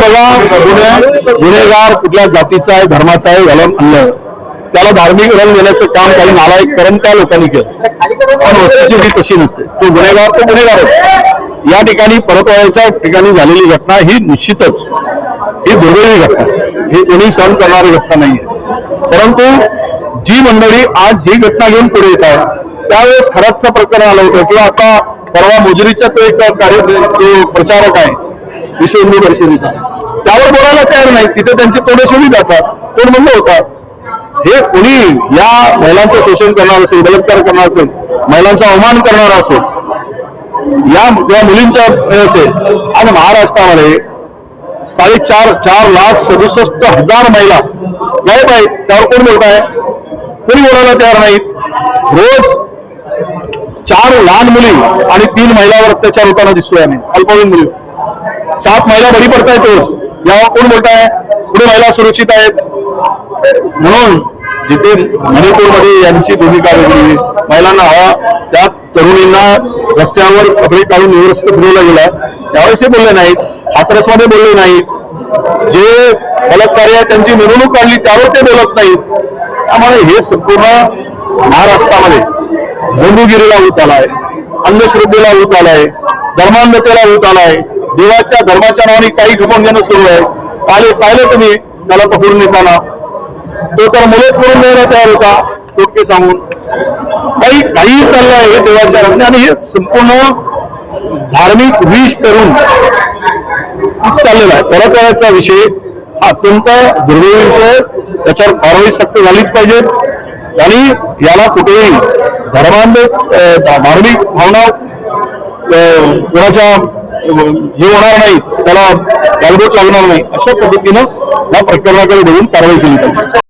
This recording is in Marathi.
बघा, गुन्हेगार कुठल्या जातीचा आहे, धर्माचा आहे, घालून आणलं त्याला धार्मिक रंग देण्याचं काम काही नालायक करून त्या लोकांनी केलं. पण वस्तूची ही तशी नसते. तो गुन्हेगारच. या ठिकाणी परतवाड्याच्या ठिकाणी झालेली घटना ही निश्चितच ही दुर्दैवी घटना, ही कोणी सहन करणारी घटना नाहीये. परंतु जी मंडळी आज ही घटना घेऊन पुढे येत आहे त्यावेळेस खराबचं प्रकरण आलं होतं, किंवा आता परवा मोजरीचा तो एक जो प्रचारक आहे विश्व हिंदू परिषदेचा, त्यावर बोलायला तयार नाही. तिथे त्यांचे तोडे सोडली जातात, तोड बंद होतात. हे कोणी या महिलांचं शोषण करणार असेल, बलात्कार करणार असेल, महिलांचा अवमान करणार असेल, या जेव्हा मुलींच्या असेल, आज महाराष्ट्रामध्ये 4,67,000 महिला गायब आहेत. त्यावर कोण बोलत आहे? कोणी बोलायला तयार नाहीत. रोज 4 लहान मुली आणि 3 महिलांवर अत्याचार होताना दिसतोय आम्ही, अल्पवयीन मुली. 7 महिला बळी पडतायत रोज. यावर कोण बोलत आहे? पुढे महिला सुरक्षित आहेत. म्हणून जिथे मणिपूरमध्ये यांची भूमिका वेगळी, महिलांना त्या तरुणींना रस्त्यावर कपडे काढून निवृत्त फिरवला गेला, त्यावेळेस ते बोलले नाहीत. हाथरसमध्ये बोलले नाहीत. जे बलात्कारी आहे त्यांची मिरवणूक काढली त्यावर ते बोलत नाहीत. त्यामुळे हे संपूर्ण महाराष्ट्रामध्ये हिंदूगिरीला होत आलाय, अंधश्रद्धेला होत आलाय, धर्मांधतेला होत आलाय, धर्माच्या नावाने काही घुमून घेणं सुरू आहे. पाहिलं तुम्ही त्याला पकडून येताना तो तर मुलेच करून द्यायला तयार होता, टोटके सांगून. काही चाललं आहे हे देवाच्या रस्त्याने, आणि हे संपूर्ण धार्मिक विष करून चाललेला आहे. परतवाड्याचा विषय अत्यंत दुर्दैवी विषय, त्याच्यावर कारवाई सक्त झालीच पाहिजे. आणि याला कुठेही धार्मिक भावना कोणाच्या हे होणार नाही, त्याला गालबोट लागणार नाही, अशा पद्धतीनं या प्रकरणाकडे बघून कारवाई केली पाहिजे.